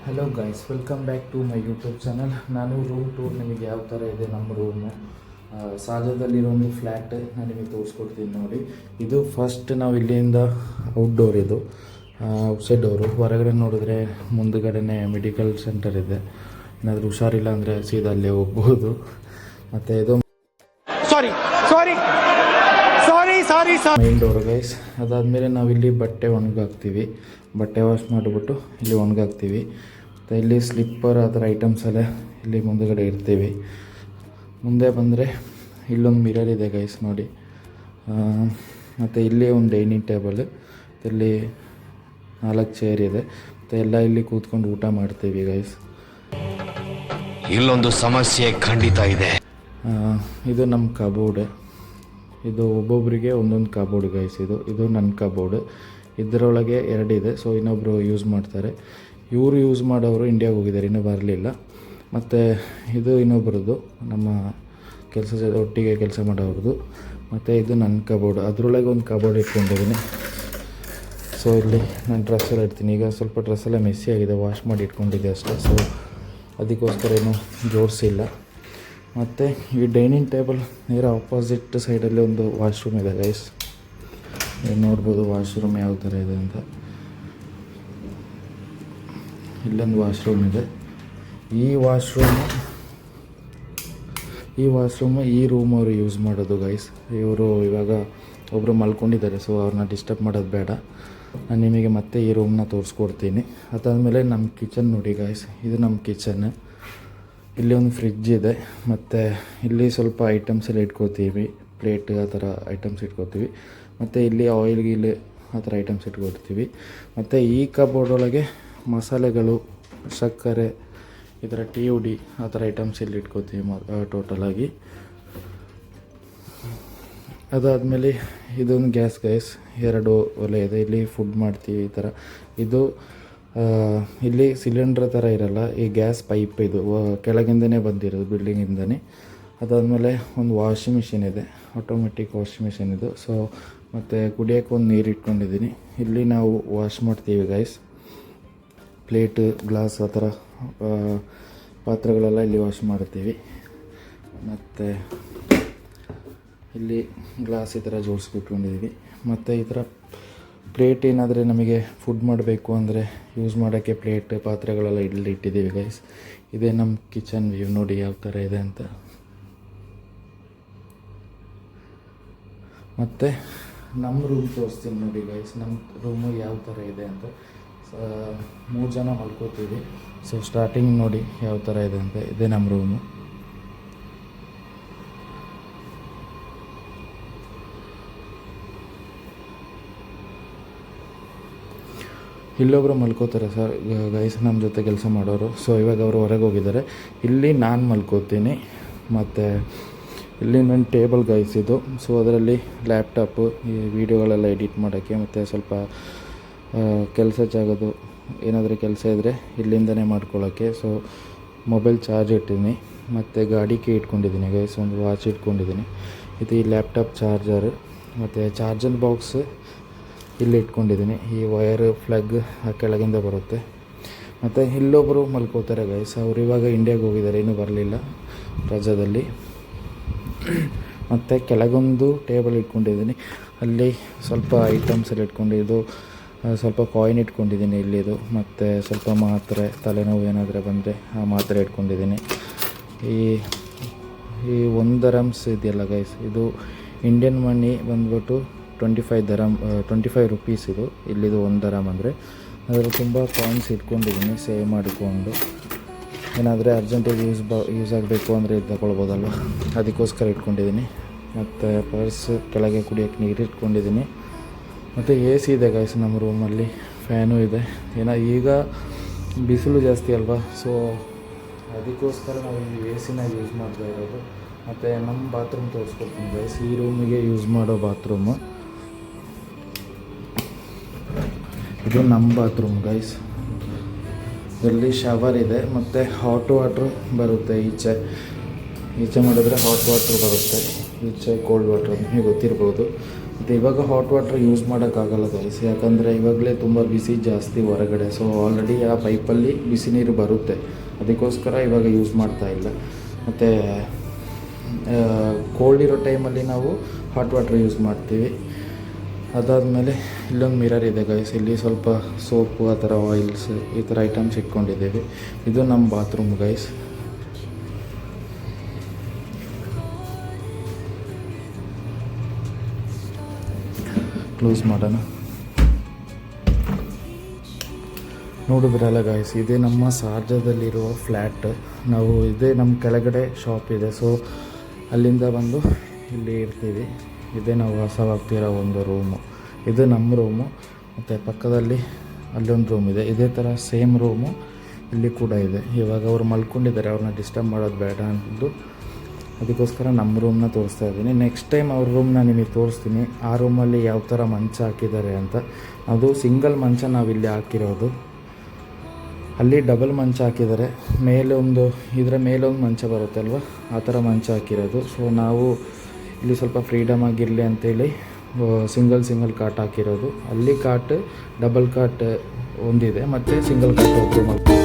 Hello guys, welcome back to my YouTube channel. ನಾನು room tour ನಿಮಗೆ ಯಾವ ಥರ ಇದೆ ನಮ್ಮ ರೂಮು ಸಾಜದಲ್ಲಿರೋ ಒಂದು ಫ್ಲ್ಯಾಟ್ ನಾನು ನಿಮಗೆ ತೋರಿಸ್ಕೊಡ್ತೀನಿ ನೋಡಿ. ಇದು ಫಸ್ಟ್ ನಾವು ಇಲ್ಲಿಂದ ಔಟ್ಡೋರ್, ಇದು ಔಟ್ಸೈಡ್ ಡೋರು. ಹೊರಗಡೆ ನೋಡಿದ್ರೆ ಮುಂದುಗಡೆನೇ ಮೆಡಿಕಲ್ ಸೆಂಟರ್ ಇದೆ. ಏನಾದರೂ ಹುಷಾರಿಲ್ಲ ಅಂದರೆ ಸೀದಾ ಅಲ್ಲೇ ಹೋಗ್ಬೋದು. ಮತ್ತು ಇದು ಮೈನ್ ಡೋರು ಗೈಸ್. ಅದಾದಮೇಲೆ ನಾವಿಲ್ಲಿ ಬಟ್ಟೆ ಒಣಗಾಕ್ತೀವಿ, ಬಟ್ಟೆ ವಾಶ್ ಮಾಡಿಬಿಟ್ಟು ಇಲ್ಲಿ ಒಣಗಾಕ್ತೀವಿ. ಮತ್ತು ಇಲ್ಲಿ ಸ್ಲಿಪ್ಪರ್ ಆ ಥರ ಐಟಮ್ಸ್ ಎಲ್ಲ ಇಲ್ಲಿ ಮುಂದುಗಡೆ ಇರ್ತೀವಿ. ಮುಂದೆ ಬಂದರೆ ಇಲ್ಲೊಂದು ಮಿರರ್ ಇದೆ ಗೈಸ್ ನೋಡಿ. ಮತ್ತು ಇಲ್ಲಿ ಒಂದು ಡೈನಿಂಗ್ ಟೇಬಲ್, ಇಲ್ಲಿ 4 ಚೇರ್ ಇದೆ. ಮತ್ತು ಎಲ್ಲ ಇಲ್ಲಿ ಕೂತ್ಕೊಂಡು ಊಟ ಮಾಡ್ತೀವಿ ಗೈಸ್. ಇಲ್ಲೊಂದು ಸಮಸ್ಯೆ ಖಂಡಿತ ಇದೆ. ಇದು ನಮ್ಮ ಕಬೋರ್ಡ್. ಇದು ಒಬ್ಬೊಬ್ಬರಿಗೆ ಒಂದೊಂದು ಕಬೋರ್ಡ್ ಗೈಸ್. ಇದು ನನ್ನ ಕಬೋರ್ಡ್. ಇದರೊಳಗೆ 2 ಇದೆ. ಸೊ ಇನ್ನೊಬ್ಬರು ಯೂಸ್ ಮಾಡ್ತಾರೆ. ಇವರು ಯೂಸ್ ಮಾಡೋರು ಇಂಡಿಯಾಗೆ ಹೋಗಿದ್ದಾರೆ, ಇನ್ನೂ ಬರಲಿಲ್ಲ. ಮತ್ತು ಇದು ಇನ್ನೊಬ್ಬರದ್ದು, ನಮ್ಮ ಒಟ್ಟಿಗೆ ಕೆಲಸ ಮಾಡೋರದ್ದು. ಮತ್ತು ಇದು ನನ್ನ ಕಬೋರ್ಡ್. ಅದರೊಳಗೆ ಒಂದು ಕಬೋರ್ಡ್ ಇಟ್ಕೊಂಡಿದ್ದೀನಿ. ಸೊ ಇಲ್ಲಿ ನಾನು ಡ್ರೆಸ್ಸೆಲ್ಲ ಇಡ್ತೀನಿ. ಈಗ ಸ್ವಲ್ಪ ಡ್ರೆಸ್ಸೆಲ್ಲ ಮೆಸ್ಸಿ ಆಗಿದೆ, ವಾಶ್ ಮಾಡಿ ಇಟ್ಕೊಂಡಿದ್ದೆ ಅಷ್ಟೇ. ಸೊ ಅದಕ್ಕೋಸ್ಕರ ಏನು ಜೋಡಿಸಿಲ್ಲ. ಮತ್ತು ಈ ಡೈನಿಂಗ್ ಟೇಬಲ್ ನೇರ ಆಪೋಸಿಟ್ ಸೈಡಲ್ಲಿ ಒಂದು ವಾಶ್ರೂಮ್ ಇದೆ ಗೈಸ್. ನೋಡ್ಬೋದು ವಾಶ್ರೂಮ್ ಯಾವ ಥರ ಇದೆ ಅಂತ. ಇಲ್ಲೊಂದು ವಾಶ್ರೂಮ್ ಇದೆ. ಈ ವಾಶ್ರೂಮು ಈ ರೂಮ್ ಅವರು ಯೂಸ್ ಮಾಡೋದು ಗೈಸ್. ಇವರು ಇವಾಗ ಒಬ್ಬರು ಮಲ್ಕೊಂಡಿದ್ದಾರೆ, ಸೊ ಅವ್ರನ್ನ ಡಿಸ್ಟರ್ಬ್ ಮಾಡೋದು ಬೇಡ. ನಾನು ನಿಮಗೆ ಮತ್ತೆ ಈ ರೂಮ್ನ ತೋರಿಸ್ಕೊಡ್ತೀನಿ. ಅದಾದಮೇಲೆ ನಮ್ಮ ಕಿಚನ್ ನೋಡಿ ಗೈಸ್. ಇದು ನಮ್ಮ ಕಿಚನ್. ಇಲ್ಲಿ ಒಂದು ಫ್ರಿಡ್ಜ್ ಇದೆ. ಮತ್ತು ಇಲ್ಲಿ ಸ್ವಲ್ಪ ಐಟಮ್ಸ್ ಎಲ್ಲ ಇಟ್ಕೋತೀವಿ, ಪ್ಲೇಟ್ ಆ ಥರ ಐಟಮ್ಸ್ ಇಟ್ಕೋತೀವಿ. ಮತ್ತು ಇಲ್ಲಿ ಆಯಿಲ್ ಗೀಲ್ ಆ ಥರ ಐಟಮ್ಸ್ ಇಟ್ಕೊಳ್ತೀವಿ. ಮತ್ತು ಈ ಕಬೋರ್ಡ್ ಒಳಗೆ ಮಸಾಲೆಗಳು, ಸಕ್ಕರೆ, ಈ ಥರ ಟೀ ಉಡಿ ಆ ಥರ ಐಟಮ್ಸ್ ಇಲ್ಲಿ ಇಟ್ಕೋತೀವಿ ಟೋಟಲಾಗಿ. ಅದಾದಮೇಲೆ ಇದೊಂದು ಗ್ಯಾಸ್ ಗೈಸ್. 2 ಒಲೆ ಇದೆ. ಇಲ್ಲಿ ಫುಡ್ ಮಾಡ್ತೀವಿ ಈ ಥರ. ಇದು ಇಲ್ಲಿ ಸಿಲಿಂಡ್ರ್ ಥರ ಇರಲ್ಲ, ಈ ಗ್ಯಾಸ್ ಪೈಪ್. ಇದು ಕೆಳಗಿಂದನೇ ಬಂದಿರೋದು, ಬಿಲ್ಡಿಂಗಿಂದನೇ. ಅದಾದಮೇಲೆ ಒಂದು ವಾಷಿಂಗ್ ಮಿಷಿನ್ ಇದೆ, ಆಟೋಮೆಟಿಕ್ ವಾಷಿಂಗ್ ಮಿಷಿನ್ ಇದು. ಸೊ ಮತ್ತು ಕುಡಿಯೋಕ್ಕೆ ಒಂದು ನೀರು ಇಟ್ಕೊಂಡಿದ್ದೀನಿ. ಇಲ್ಲಿ ನಾವು ವಾಶ್ ಮಾಡ್ತೀವಿ ಗೈಸ್. ಪ್ಲೇಟ್, ಗ್ಲಾಸ್ ಆ ಥರ ಪಾತ್ರೆಗಳೆಲ್ಲ ಇಲ್ಲಿ ವಾಶ್ ಮಾಡ್ತೀವಿ. ಮತ್ತು ಇಲ್ಲಿ ಗ್ಲಾಸ್ ಈ ಥರ ಜೋಡಿಸ್ಬಿಟ್ಕೊಂಡಿದ್ದೀವಿ. ಮತ್ತು ಈ ಥರ ಪ್ಲೇಟ್ ಏನಾದರೆ ನಮಗೆ ಫುಡ್ ಮಾಡಬೇಕು ಅಂದರೆ ಯೂಸ್ ಮಾಡೋಕ್ಕೆ ಪ್ಲೇಟ್ ಪಾತ್ರೆಗಳೆಲ್ಲ ಇಲ್ಲಿ ಇಟ್ಟಿದ್ದೀವಿ ಗೈಸ್. ಇದೇ ನಮ್ಮ ಕಿಚನ್ ವ್ಯೂ ನೋಡಿ ಯಾವ ಥರ ಇದೆ ಅಂತ. ಮತ್ತು ನಮ್ಮ ರೂಮ್ ತೋರಿಸ್ತೀನಿ ನೋಡಿ ಗೈಸ್. ನಮ್ಮ ರೂಮು ಯಾವ ಥರ ಇದೆ ಅಂತ. 3 ಜನ ಮಲ್ಕೋತೀವಿ. ಸೊ ಸ್ಟಾರ್ಟಿಂಗ್ ನೋಡಿ ಯಾವ ಥರ ಇದೆ ಅಂತ. ಇದೇ ನಮ್ಮ ರೂಮು. ಇಲ್ಲೊಬ್ಬರು ಮಲ್ಕೋತಾರೆ ಸರ್ ಗೈಸ್, ನಮ್ಮ ಜೊತೆ ಕೆಲಸ ಮಾಡೋರು. ಸೊ ಇವಾಗ ಅವರು ಹೊರಗೆ ಹೋಗಿದ್ದಾರೆ. ಇಲ್ಲಿ ನಾನು ಮಲ್ಕೋತೀನಿ. ಮತ್ತು ಇಲ್ಲಿ ನನ್ನ ಟೇಬಲ್ ಗೈಸ್ ಇದು. ಸೊ ಅದರಲ್ಲಿ ಲ್ಯಾಪ್ಟಾಪು, ಈ ವಿಡಿಯೋಗಳೆಲ್ಲ ಎಡಿಟ್ ಮಾಡೋಕ್ಕೆ, ಮತ್ತು ಸ್ವಲ್ಪ ಕೆಲಸ ಜಾಗದು ಏನಾದರೂ ಕೆಲಸ ಇದ್ದರೆ ಇಲ್ಲಿಂದನೇ ಮಾಡ್ಕೊಳ್ಳೋಕ್ಕೆ. ಸೊ ಮೊಬೈಲ್ ಚಾರ್ಜ್ ಇಟ್ಟಿದ್ದೀನಿ. ಮತ್ತು ಗಾಡಿ ಕೀ ಇಟ್ಕೊಂಡಿದ್ದೀನಿ ಗೈಸ್. ಒಂದು ವಾಚ್ ಇಟ್ಕೊಂಡಿದ್ದೀನಿ. ಇದು ಈ ಲ್ಯಾಪ್ಟಾಪ್ ಚಾರ್ಜರ್. ಮತ್ತು ಚಾರ್ಜರ್ ಬಾಕ್ಸ್ ಇಲ್ಲಿ ಇಟ್ಕೊಂಡಿದ್ದೀನಿ. ಈ ವಯರ್ ಪ್ಲಗ್ ಆ ಕೆಳಗಿಂದ ಬರುತ್ತೆ. ಮತ್ತು ಇಲ್ಲೊಬ್ಬರು ಮಲ್ಕೋತಾರೆ ಗೈಸ್. ಅವರು ಇವಾಗ ಇಂಡಿಯಾಗೆ ಹೋಗಿದ್ದಾರೆ, ಇನ್ನೂ ಬರಲಿಲ್ಲ ರಜಾದಲ್ಲಿ. ಮತ್ತು ಕೆಳಗೊಂದು ಟೇಬಲ್ ಇಟ್ಕೊಂಡಿದ್ದೀನಿ. ಅಲ್ಲಿ ಸ್ವಲ್ಪ ಐಟಮ್ಸ್ ಎಲ್ಲ ಇಟ್ಕೊಂಡಿದ್ದು, ಸ್ವಲ್ಪ ಕಾಯಿನ್ ಇಟ್ಕೊಂಡಿದ್ದೀನಿ ಇಲ್ಲಿದು. ಮತ್ತು ಸ್ವಲ್ಪ ಮಾತ್ರೆ, ತಲೆನೋವು ಏನಾದರೂ ಬಂದರೆ ಆ ಮಾತ್ರೆ ಇಟ್ಕೊಂಡಿದ್ದೀನಿ. ಈ 1 dirhams ಇದೆಯಲ್ಲ ಗೈಸ್, ಇದು ಇಂಡಿಯನ್ ಮನಿ ಬಂದ್ಬಿಟ್ಟು 25 ರೂಪೀಸ್ ಇದು. ಇಲ್ಲಿದು 1 dirham ಅಂದರೆ. ಅದರಲ್ಲಿ ತುಂಬ ಕಾಯಿನ್ಸ್ ಇಟ್ಕೊಂಡಿದ್ದೀನಿ ಸೇವ್ ಮಾಡಿಕೊಂಡು. ಏನಾದರೆ ಅರ್ಜೆಂಟಿಗೆ ಯೂಸ್ ಆಗಬೇಕು ಅಂದರೆ ಇದು ತಗೊಳ್ಬೋದಲ್ವ, ಅದಕ್ಕೋಸ್ಕರ ಇಟ್ಕೊಂಡಿದ್ದೀನಿ. ಮತ್ತು ಪರ್ಸ್, ಕೆಳಗೆ ಕುಡಿಯೋಕ್ಕೆ ನೀರು ಇಟ್ಕೊಂಡಿದ್ದೀನಿ. ಮತ್ತು ಎ ಸಿ ಇದೆ ಗೈಸ್ ನಮ್ಮ ರೂಮಲ್ಲಿ. ಫ್ಯಾನು ಇದೆ. ಈಗ ಬಿಸಿಲು ಜಾಸ್ತಿ ಅಲ್ವಾ, ಸೊ ಅದಕ್ಕೋಸ್ಕರ ನಾವು ಈ ಎ ಸಿನ ಯೂಸ್ ಮಾಡ್ತಾ ಇರೋದು. ಮತ್ತು ನಮ್ಮ ಬಾತ್ರೂಮ್ ತೋರಿಸ್ಕೊಡ್ತೀನಿ ಗೈಸ್. ಈ ರೂಮಿಗೆ ಯೂಸ್ ಮಾಡೋ ಬಾತ್ರೂಮು ಇದು. ನಮ್ಮ ಬಾತ್ರೂಮ್ ಗೈಸ್. ಇಲ್ಲಿ ಶವರ್ ಇದೆ. ಮತ್ತು ಹಾಟ್ ವಾಟ್ರು ಬರುತ್ತೆ. ಈಚೆ ಮಾಡಿದ್ರೆ ಹಾಟ್ ವಾಟ್ರ್ ಬರುತ್ತೆ, ಈಚೆ ಕೋಲ್ಡ್ ವಾಟ್ರ್, ನಿಮಗೆ ಗೊತ್ತಿರ್ಬೋದು. ಮತ್ತು ಇವಾಗ ಹಾಟ್ ವಾಟರ್ ಯೂಸ್ ಮಾಡೋಕ್ಕಾಗಲ್ಲ ಗೈಸ್, ಯಾಕಂದರೆ ಇವಾಗಲೇ ತುಂಬ ಬಿಸಿ ಜಾಸ್ತಿ ಹೊರಗಡೆ. ಸೊ ಆಲ್ರೆಡಿ ಆ ಪೈಪಲ್ಲಿ ಬಿಸಿ ನೀರು ಬರುತ್ತೆ, ಅದಕ್ಕೋಸ್ಕರ ಇವಾಗ ಯೂಸ್ ಮಾಡ್ತಾ ಇಲ್ಲ. ಮತ್ತು ಕೋಲ್ಡ್ ಇರೋ ಟೈಮಲ್ಲಿ ನಾವು ಹಾಟ್ ವಾಟರ್ ಯೂಸ್ ಮಾಡ್ತೀವಿ. ಅದಾದಮೇಲೆ ಇಲ್ಲೊಂದು ಮಿರರ್ ಇದೆ ಗೈಸ್, ಇಲ್ಲಿ ಸ್ವಲ್ಪ ಸೋಪು ಆ ಥರ ಆಯಿಲ್ಸ್ ಈ ಥರ ಐಟಮ್ಸ್ ಇಟ್ಕೊಂಡಿದ್ದೀವಿ. ಇದು ನಮ್ಮ ಬಾತ್ರೂಮ್ ಗೈಸ್. ಕ್ಲೋಸ್ ಮಾಡೋಣ. ನೋಡಿದ್ರಲ್ಲ ಗಾಯ್ಸ್, ಇದೇ ನಮ್ಮ ಸಾರ್ಜದಲ್ಲಿರುವ ಫ್ಲ್ಯಾಟ್. ನಾವು ಇದೇ ನಮ್ಮ ಕೆಳಗಡೆ ಶಾಪ್ ಇದೆ, ಸೊ ಅಲ್ಲಿಂದ ಬಂದು ಇಲ್ಲಿ ಇರ್ತೀವಿ. ಇದೇ ನಾವು ವಾಸವಾಗ್ತಿರೋ ಒಂದು ರೂಮು. ಇದು ನಮ್ಮ ರೂಮು, ಮತ್ತು ಪಕ್ಕದಲ್ಲಿ ಅಲ್ಲೊಂದು ರೂಮ್ ಇದೆ. ಇದೇ ಥರ ಸೇಮ್ ರೂಮು ಇಲ್ಲಿ ಕೂಡ ಇದೆ. ಇವಾಗ ಅವ್ರು ಮಲ್ಕೊಂಡಿದ್ದಾರೆ, ಅವ್ರನ್ನ ಡಿಸ್ಟರ್ಬ್ ಮಾಡೋದು ಬೇಡ ಅಂತಿದ್ದು ಅದಕ್ಕೋಸ್ಕರ ನಮ್ಮ ರೂಮ್ನ ತೋರಿಸ್ತಾ ಇದ್ದೀನಿ. ನೆಕ್ಸ್ಟ್ ಟೈಮ್ ಅವ್ರ ರೂಮ್ನ ನಿಮಗೆ ತೋರಿಸ್ತೀನಿ, ಆ ರೂಮಲ್ಲಿ ಯಾವ ಥರ ಮಂಚ ಹಾಕಿದ್ದಾರೆ ಅಂತ. ಅದು ಸಿಂಗಲ್ ಮಂಚ ನಾವಿಲ್ಲಿ ಹಾಕಿರೋದು, ಅಲ್ಲಿ ಡಬಲ್ ಮಂಚ ಹಾಕಿದ್ದಾರೆ. ಮೇಲೊಂದು ಇದರ ಮೇಲೊಂದು ಮಂಚ ಬರುತ್ತಲ್ವ, ಆ ಥರ ಮಂಚ ಹಾಕಿರೋದು. ಸೊ ನಾವು ಇಲ್ಲಿ ಸ್ವಲ್ಪ ಫ್ರೀಡಮ್ ಆಗಿರಲಿ ಅಂತೇಳಿ ಸಿಂಗಲ್ ಕಾಟ್ ಹಾಕಿರೋದು. ಅಲ್ಲಿ ಕಾಟ್ ಡಬಲ್ ಕಾಟ್ ಒಂದಿದೆ, ಮತ್ತು ಸಿಂಗಲ್ ಕಾಟ್ ಒಬ್ಬರು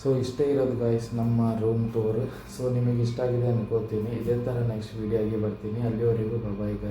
ಸೊ ಇಷ್ಟೇ ಇರೋದು ಗಾಯ್ಸ್ ನಮ್ಮ ರೂಮ್ ಟೂರ್. ಸೊ ನಿಮಗೆ ಇಷ್ಟ ಆಗಿದೆ ಅನ್ಕೋತೀನಿ. ಇದೇ ಥರ ನೆಕ್ಸ್ಟ್ ವೀಡಿಯೋಗೆ ಬರ್ತೀನಿ. ಅಲ್ಲಿವರೆಗೂ ಬಾಯ್ ಗಾಯ್ಸ್.